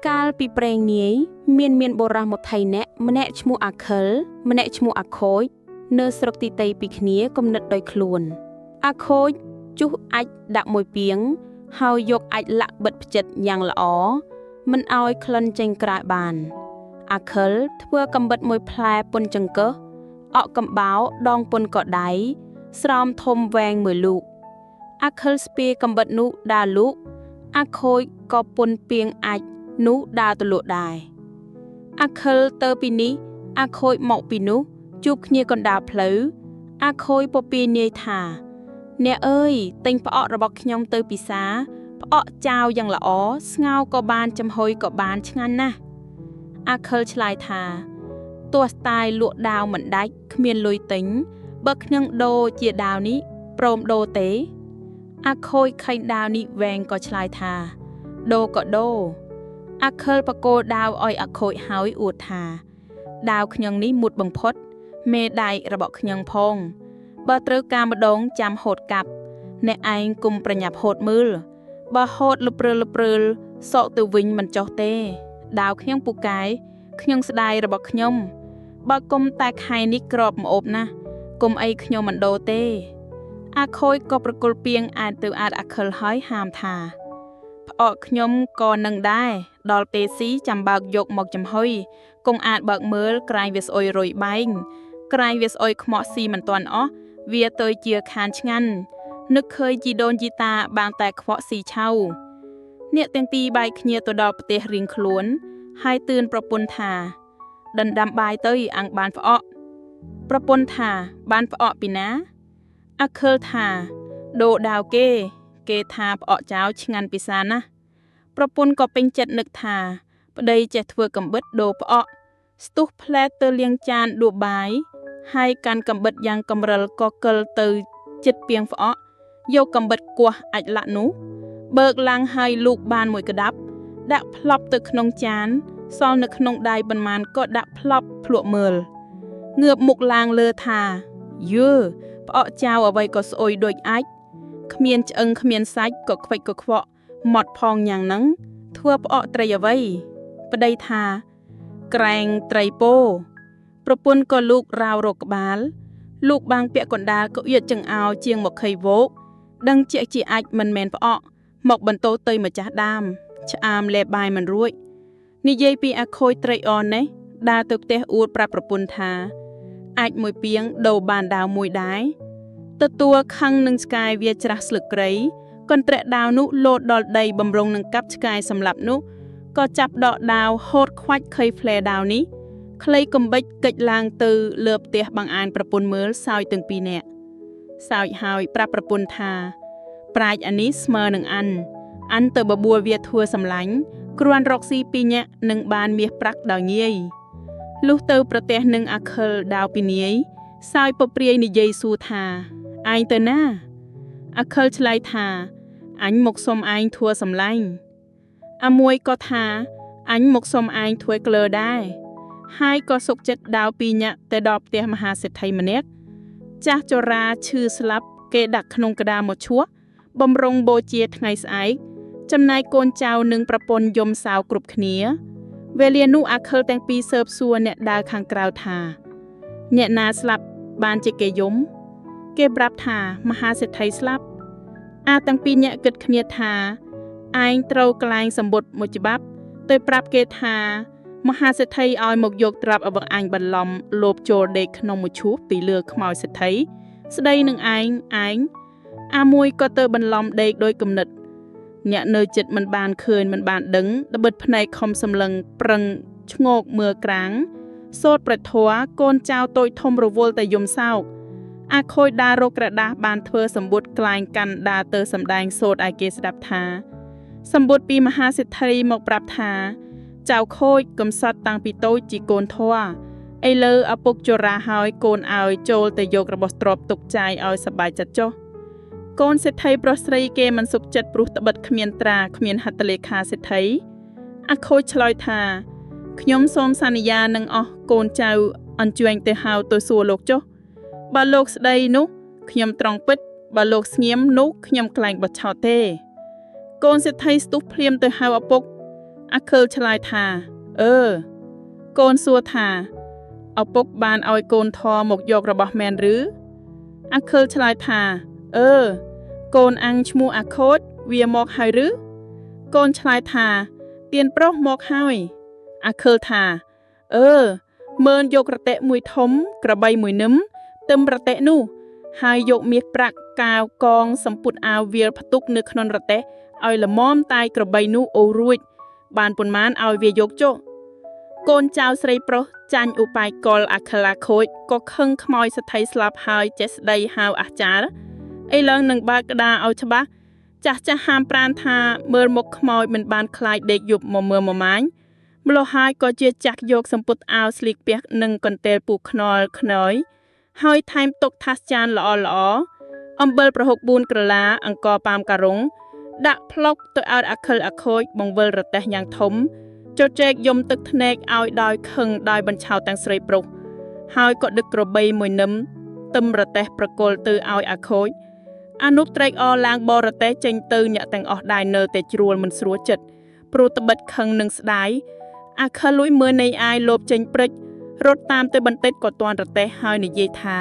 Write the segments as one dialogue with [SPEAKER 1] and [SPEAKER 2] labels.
[SPEAKER 1] កាលពីប្រេងនាយមានបុរសមកថៃអ្នកម្នាក់ឈ្មោះអាខិលម្នាក់ឈ្មោះអាខូចនៅស្រុកទីតីពីគ្នាគំនិតដោយខ្លួនអាខូចជុះអាចដាក់មួយពាងហើយយកអាចលាក់បិទផ្ចិតយ៉ាងល្អមិនឲ្យក្លិនចេញក្រៅបានអាខិលធ្វើកំបិតមួយផ្លែពុនចង្កឹះអកកំបោដងពុនកដៃស្រោមធំវែងមួយលូកអាខិលស្ពាកំបិតនោះដើរលូកអាខូចក៏ពុនពាងអាចនោះដើរទៅលក់ដែរអាខិលទៅពីនេះអាខូចមកពីនោះជួបគ្នាកណ្ដាលផ្លូវអាខូចពពានាយថាអ្នកអើយទិញផ្អករបស់ខ្ញុំទៅពិសាផ្អកចាវយ៉ាងល្អស្ងោរក៏បានចំហុយក៏បានឆ្ងាញ់ណាស់អាខិលឆ្លើយថាទោះស្ទាយលក់ដាវមិនដាច់គ្មានលុយទិញបើខ្ញុំដូរជាដាវនេះព្រមដូរទេអាខូចឃើញដាវនេះវែងក៏ឆ្លើយថាដូរក៏ដូរអាខិលបកគោដាវឲ្យអាខូចហើយអួតថាដាវខ្ញុំនេះមុតបំផុតមេដៃរបស់ខ្ញុំផងបើត្រូវការម្ដងចាំហូតកាប់អ្នកឯងគុំប្រញាប់ហូតមើលបើហូតលព្រើលសក់ទៅវិញមិនចុះទេដាវខ្ញុំពូកែខ្ញុំស្ដាយរបស់ខ្ញុំបើគុំតែខែនេះក្របម្អប់ណាគុំអីខ្ញុំមិនដូរទេអាខូចក៏ប្រគល់ពាងអាចទៅអាចអាខិលហើយហាមថាផ្អកខ្ញុំក៏នឹងដែរដល់ពេលស៊ីចាំបើកយកមកចំហុយគង់អាចបើកមើលក្រែងវាស្អុយរុយបែងក្រែងវាស្អុយខ្មោះស៊ីមិនទាន់អស់វាទៅជាខានឆ្ងាញ់នឹកឃើញជីដូនជីតាបានតែខ្វក់ស៊ីឆៅអ្នកទាំងពីរបែកគ្នាទៅដល់ប្រទេសរៀងខ្លួនហើយទឿនប្រពន្ធថាដណ្ដាំបាយទៅអាំងបានផ្អកប្រពន្ធថាបានផ្អកពីណាអាខិលថាដូរដាវគេថាផ្អកចៅឆ្ងាញ់ពិសាណាស់ប្រពន្ធក៏ពេញចិត្តនឹកថាប្តីចេះធ្វើកំបិតដូរផ្អកស្ទុះផ្លែទៅលាងចានដួសបាយហើយកាន់កំបិតយ៉ាងកំរិលក៏កិលទៅចិត្តពាងផ្អកយកកំបិតគោះអាចលាក់នោះបើកឡើងហើយលូកបានមួយកដាប់ដាក់ផ្លប់ទៅក្នុងចានសល់នៅក្នុងដៃប៉ុន្មានក៏ដាក់ផ្លប់ភ្លក់មើលងើបមុខឡើងលើថាយឺផ្អកចៅអ្វីក៏ស្អុយដូចអាចគ្មានឆ្អឹងគ្មានសាច់ក៏ខ្វិចក៏ខ្វក់ម៉ត់ផងយ៉ាងហ្នឹងធ្វើផ្អកត្រីអ្វីប្តីថាក្រែងត្រីពោប្រពន្ធក៏លូករាវរកក្បាលលូកបាំងពាក់កណ្ដាលក៏ៀតចង្អោជាង20វោកដឹងជាអាចមិនមែនផ្អកមកបន្ទោទៅម្ចាស់ដាមឆ្អាមលែបាយមិនរួចនិយាយពីអាខូចត្រីអននេះដើរទៅផ្ទះអួតប្រាប់ប្រពន្ធថាអាចមួយពាងដូរបានដាវមួយដែរទទួលខឹងនឹងឆ្កែវាច្រាស់ស្លឹកគ្រៃកន្ត្រែកដាវនោះលោតដល់ដីបំរុងនឹងកាប់ឆ្កែសម្លាប់នោះក៏ចាប់ដកដាវហូតខ្វាច់ខៃផ្លែដាវនេះខ្លីកំបិចកិច្ចឡើងទៅលើផ្ទះបង្អានប្រពន្ធមើលសោយទាំងពីរនាក់សោយហើយប្រាប់ប្រពន្ធថាប្រាជ្ញអានេះស្មើនឹងអានទៅបបួលវាធัวសម្លាញ់គ្រាន់រកស៊ីពីរនាក់នឹងបានមាសប្រាក់ដល់ងាយលុះទៅប្រទេសនឹងអាខិលដាវពីនាយសោយពព្រាយនិយាយសួរថាឯងទៅណាអាខិលឆ្លើយថាអញមកសុំឯងធัวសម្លាញ់អាមួយក៏ថាអញមកសុំឯងធ្វើក្លើដែរហើយក៏សុកចិត្តដាវពីរនាក់ទៅដល់ផ្ទះមហាសេដ្ឋីម្នាក់ចាស់ចរាឈឺស្លាប់គេដាក់ក្នុងក្តារមកឈួសបំរុងបូជាថ្ងៃស្អែកចំណែកកូនចៅនិងប្រពន្ធយំសៅគ្រប់គ្នាវេលានោះអាខិលទាំងពីរសើបសួរអ្នកដើរខាងក្រៅថាអ្នកណាស្លាប់បានជាគេយំគេប្រាប់ថាមហាសេដ្ឋីស្លាប់អាទាំងពីរអ្នកគិតគ្នាថាឯងត្រូវក្លែងសម្បត្តិមួយច្បាប់ទៅប្រាប់គេថាមហាសេដ្ឋីឲ្យមកយកទ្រព្យរបស់អញបន្លំលោបចូលដេកក្នុងមួយឈូសពីលើខ្មោចសេដ្ឋីស្ដីនឹងឯងអាមួយក៏ទៅបន្លំដេកដោយគំនិតអ្នកនៅចិត្តមិនបានឃើញមិនបានដឹងដបិតភ្នែកខំសម្លឹងប្រឹងឆ្ងោកមើលក្រាំងសូត្រព្រះធម៌កូនចៅតូចធំរវល់តែយំសោកអាខូចដើររកក្រដាសបានធ្វើសម្បត្តិក្លែងកាន់ដើរទៅសម្ដែងសូត្រឲ្យគេស្ដាប់ថាសម្បត្តិពីមហាសេដ្ឋីមកប្រាប់ថាចៅខូចកំសត់តាំងពីតូចជាកូនធម៌ឥឡូវឪពុកចរាហើយកូនឲ្យចូលទៅយករបស់ទ្រព្យទុកចាយឲ្យសប្បាយចិត្តចុះកូនសេដ្ឋីប្រុសស្រីគេមិនសុខចិត្តព្រោះត្បិតគ្មានត្រាគ្មានហត្ថលេខាសេដ្ឋីអាខូចឆ្លើយថាខ្ញុំសូមសន្យានឹងអស់កូនចៅអញ្ជើញទៅហៅទៅសួរលោកចុះបើលោកស្ដីនោះខ្ញុំត្រង់ពិតបើលោកស្ងៀមនោះខ្ញុំក្លែងបោះឆោតទេកូនសេដ្ឋីស្ទុះភ្លាមទៅហៅឪពុក
[SPEAKER 2] អាខិលឆ្លើយថាកូនសួរថាឪពុកបានឲ្យកូនធរមកយករបស់មែនឬអាខិលឆ្លើយថាកូនអាំងឈ្មោះអាខូចវាមកហើយឬកូនឆ្លើយថាទៀនប្រុសមកហើយអាខិលថាមើលយករទេះមួយធំក្របីមួយនឹមទឹមរទេះនោះហើយយកមាសប្រាក់កាវកងសម្ពុតអាវវាលផ្ទុកនៅក្នុងរទេះឲ្យល្មមតែក្របីនោះអូរួចបានប៉ុន្មានឲ្យវាយកចុះកូនចៅស្រីប្រុសចាញ់ឧបាយកលអាខិលអាខូចក៏ខឹងខ្មោចសទ្ធិស្លាប់ហើយចេះស្ដីហៅអាចារ្យឥឡូវនឹងបើកក្តារឲ្យច្បាស់ចាស់ហាមប្រានថាមើលមុខខ្មោចមិនបានខ្លាចដេកយប់មកមើលមកម៉ាញម្លោះហើយក៏ជាចាស់យកសម្ពុតអាវស្លៀកពាក់និងកន្ទេលពូខ្នល់ខ្នើយហើយថែមទុកថាសចានល្អអំបិលប្រហុក4ក្រឡាអង្ករប៉ាមការុងដាក់ផ្លុកទៅឲ្យអាខិលអាខូចបង្វិលរទេះយ៉ាងធំចុចចែកយំទឹកភ្នែកឲ្យដោយខឹងដោយបញ្ឆោតទាំងស្រីប្រុសហើយក៏ដឹកក្របីមួយនឹមទឹមរទេះប្រគល់ទៅឲ្យអាខូចអនុត្រេកអរឡើងបរទេះចេញទៅអ្នកទាំងអស់ដែរនៅតែជ្រួលមិនស្រួលចិត្តព្រោះត្បិតខឹងនឹងស្ដាយអាខិលលួយមើលនៃអាយលោបចេញព្រិចរត់តាមទៅបន្តិចក៏ទាន់រទេះហើយនិយាយថា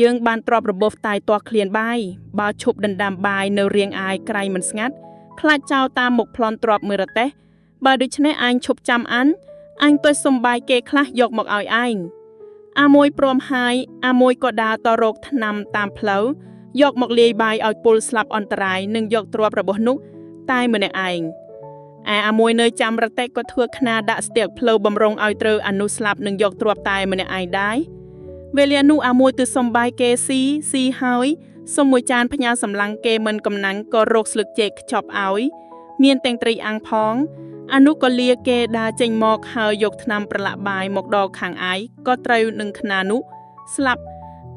[SPEAKER 2] យើងបានទ្របរបបតែទាស់ឃ្លានបាយបើឈប់ដណ្ដើមបាយនៅរៀងអាយក្រៃមិនស្ងាត់ខ្លាចចោលតាមមុខប្លន់ទ្របមួយរទេះបើដូច្នេះអញឈប់ចាំអញទៅសុំបាយគេខ្លះយកមកឲ្យឯងអាមួយព្រមហើយអាមួយក៏ដើរតរកថ្នាំតាមផ្លូវយកមកលាយបាយឲ្យពលស្លាប់អន្តរាយនិងយកទ្រព្យរបស់នោះតែម្នាក់ឯងអាមួយនៅចាំរទេះក៏ធ្វើខ្នាដាក់ស្ទាកផ្លូវបំរុងឲ្យត្រូវអនុស្លាប់និងយកទ្រព្យតែម្នាក់ឯងដែរវេលានោះអាមួយទៅសុំបាយគេស៊ីហើយសុំមួយចានផ្ញើសម្លឹងគេមិនកំណាញ់ក៏រកស្លឹកចេកខ្ចប់ឲ្យមានទាំងត្រីអាំងផងអនុក៏លាគេដើរចេញមកហើយយកថ្នាំប្រឡាក់បាយមកដល់ខាងអាយក៏ត្រូវនឹងខ្នានោះស្លាប់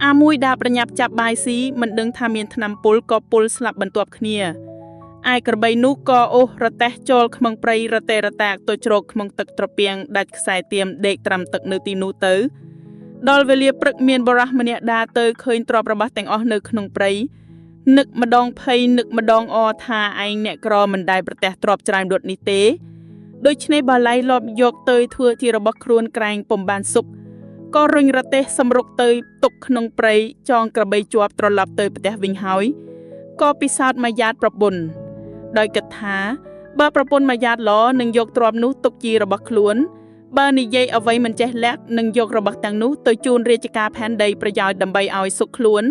[SPEAKER 2] អាមួយដើរប្រញាប់ចាប់បាយស៊ីមិនដឹងថាមានថ្នាំពុលក៏ពុលស្លាប់បន្ទាប់គ្នាឯក្របីនោះក៏អូសរទេះចូលខ្មងព្រៃរទេះរតាកទៅជ្រកខ្មងទឹកត្រពាំងដាច់ខ្សែទៀមដេកត្រាំទឹកនៅទីនោះទៅដល់វេលាព្រឹកមានបរោះម្នាក់ដើរទៅឃើញទ្រព្យរបស់ទាំងអស់នៅក្នុងព្រៃនឹកម្ដងភ័យនឹកម្ដងអថាឯងអ្នកក្រមិនដែលប្រទះទ្រព្យច្រើនដុតនេះទេដូច្នេះបើឡៃលបយកទៅធ្វើជារបស់ខ្លួនក្រែងពុំបានសុខក៏រុញរទេះសម្រុកទៅទុកក្នុងព្រៃចងក្របីជាប់ត្រឡប់ទៅផ្ទះវិញហើយក៏ពិសោធន៍មកយ៉ាតប្រពន្ធដោយគិតថាបើប្រពន្ធមកយ៉ាតល្អនឹងយកទ្រព្យនោះទុកជារបស់ខ្លួនបើនិយាយអ្វីមិនចេះលាក់នឹងយករបស់ទាំងនោះទៅជូនរាជការផែនដីប្រយោជន៍ដើម្បីឲ្យសុខខ្លួន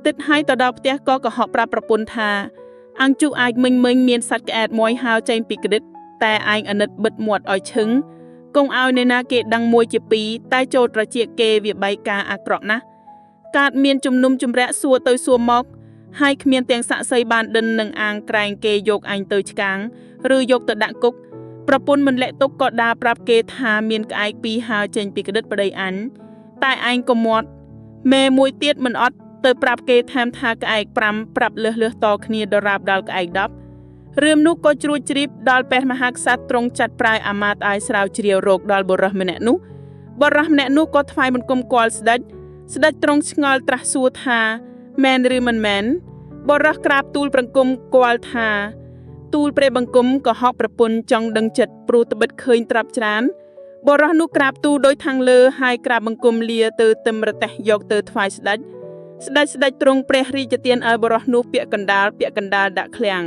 [SPEAKER 2] ទឹកហើយទៅដល់ផ្ទះក៏កុហកប្រាប់ប្រពន្ធថាអញជុះអាចមិញមានសាច់ក្អែតមួយហើចេញពីក្តិតតែឯងអាណិតបិទមាត់ឲ្យឈឹងគង់ឲ្យអ្នកណាគេដឹងមួយជាពីរតែចូលត្រជាគេវាបែកការអាក្រក់ណាស់កើតមានជំនុំជម្រះសួរទៅសួរមកហើយគ្មានទាំងសាក់សីបានដិននឹងអាងក្រែងគេយកអញទៅឆ្កាងឬយកទៅដាក់គុកប្រពន្ធមិនលាក់ទុកក៏ដើរប្រាប់គេថាមានក្អែកពីរហើចេញពីក្តិតប្តីអញតែឯងក៏មាត់មេមួយទៀតមិនអត់ទៅប្រាប់គេថែមថាក្អែក5ប្រាប់លឺតគ្នាដរាបដល់ក្អែក10រឿងនោះក៏ជ្រួចជ្រាបដល់ព្រះមហាក្សត្រទ្រង់ចាត់ប្រាយអាមាត្យឲ្យស្រាវជ្រាវរោគដល់បុរសម្នាក់នោះក៏ថ្វាយបង្គំគាល់ស្ដេចទ្រង់ឆ្ងល់ត្រាស់សួរថាមែនឬមិនមែនបុរសក្រាបទូលបង្គំគាល់ថាទូលព្រះបង្គំក៏ហកប្រពន្ធចង់ដឹងចិត្តព្រោះត្បិតឃើញត្រាប់ច្រើនបុរសនោះក្រាបទូលដោយខាងលើហើយក្រាបបង្គំលាទៅទឹមរទេះយកទៅថ្វាយស្ដេចទ្រង់ព្រះរាជទានឲ្យបុរសនោះពាក់កណ្ដាលដាក់ឃ្លាំង